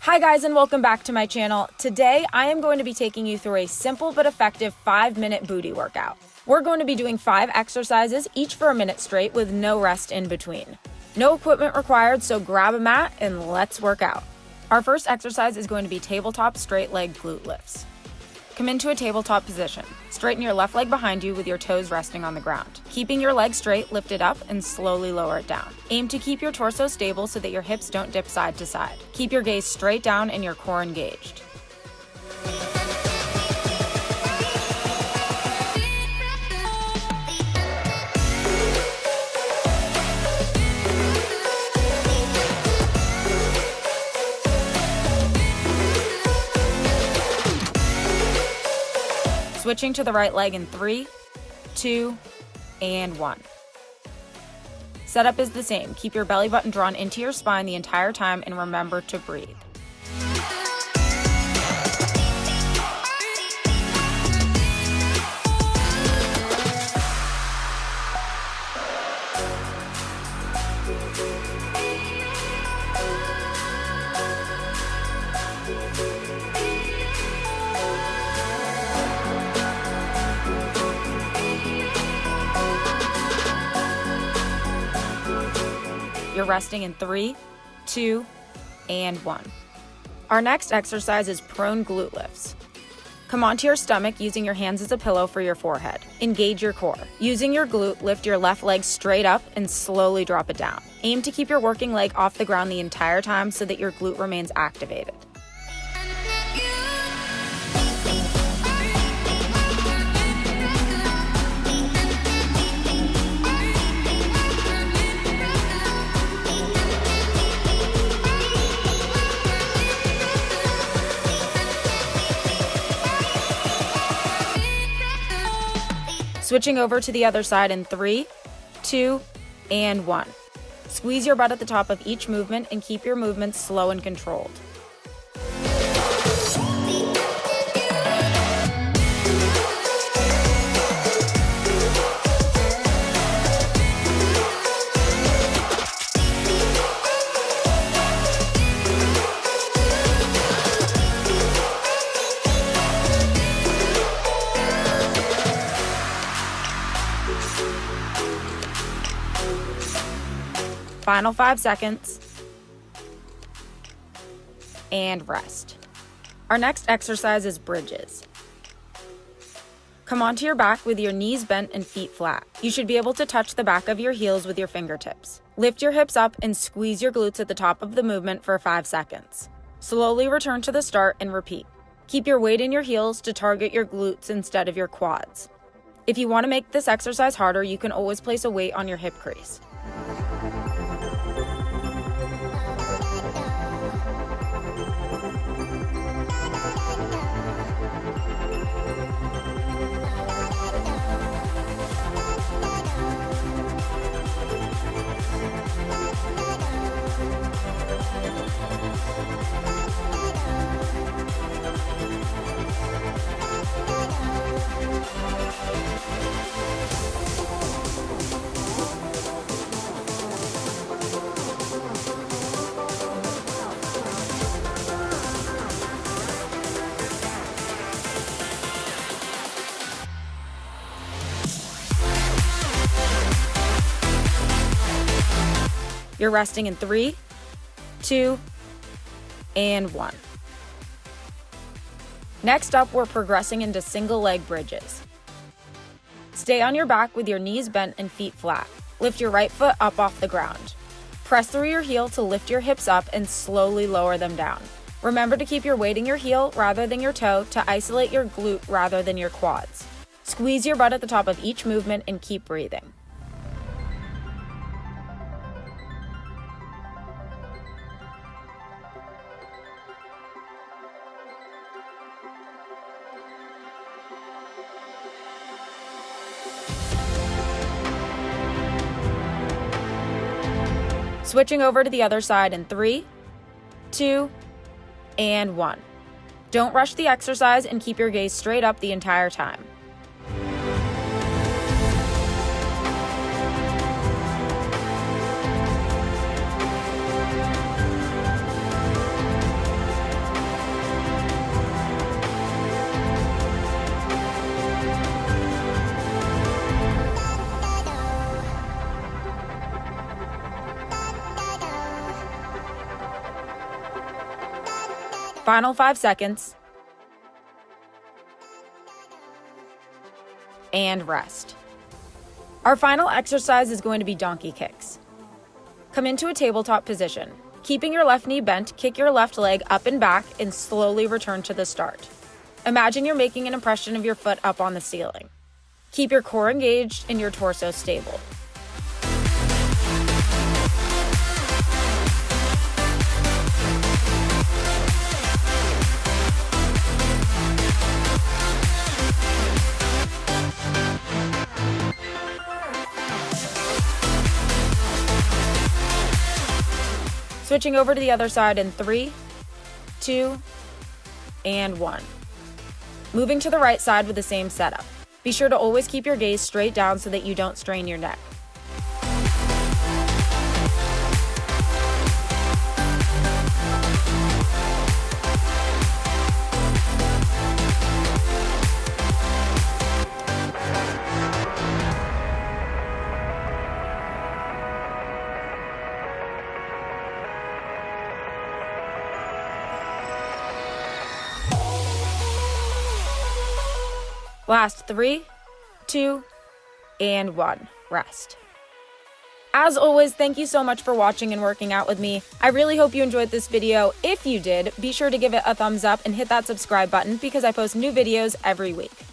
Hi guys, and welcome back to my channel. Today I am going to be taking you through a simple but effective 5-minute booty workout. We're going to be doing 5 exercises, each for a minute straight with no rest in between. No equipment required, so grab a mat and let's work out. Our first exercise is going to be tabletop straight leg glute lifts. Come into a tabletop position. Straighten your left leg behind you with your toes resting on the ground. Keeping your leg straight, lift it up and slowly lower it down. Aim to keep your torso stable so that your hips don't dip side to side. Keep your gaze straight down and your core engaged. Switching to the right leg in 3, 2, and 1. Setup is the same. Keep your belly button drawn into your spine the entire time and remember to breathe. You're resting in 3, 2, and 1. Our next exercise is prone glute lifts. Come onto your stomach using your hands as a pillow for your forehead. Engage your core. Using your glute, lift your left leg straight up and slowly drop it down. Aim to keep your working leg off the ground the entire time so that your glute remains activated. Switching over to the other side in 3, 2, and 1. Squeeze your butt at the top of each movement and keep your movements slow and controlled. Final 5 seconds, and rest. Our next exercise is bridges. Come onto your back with your knees bent and feet flat. You should be able to touch the back of your heels with your fingertips. Lift your hips up and squeeze your glutes at the top of the movement for 5 seconds. Slowly return to the start and repeat. Keep your weight in your heels to target your glutes instead of your quads. If you want to make this exercise harder, you can always place a weight on your hip crease. You're resting in 3, 2, and 1. Next up, we're progressing into single leg bridges. Stay on your back with your knees bent and feet flat. Lift your right foot up off the ground. Press through your heel to lift your hips up and slowly lower them down. Remember to keep your weight in your heel rather than your toe to isolate your glute rather than your quads. Squeeze your butt at the top of each movement and keep breathing. Switching over to the other side in 3, 2, and 1. Don't rush the exercise and keep your gaze straight up the entire time. Final 5 seconds. And rest. Our final exercise is going to be donkey kicks. Come into a tabletop position. Keeping your left knee bent, kick your left leg up and back and slowly return to the start. Imagine you're making an impression of your foot up on the ceiling. Keep your core engaged and your torso stable. Switching over to the other side in 3, 2, and 1. Moving to the right side with the same setup. Be sure to always keep your gaze straight down so that you don't strain your neck. Last 3, 2, and 1. Rest. As always, thank you so much for watching and working out with me. I really hope you enjoyed this video. If you did, be sure to give it a thumbs up and hit that subscribe button because I post new videos every week.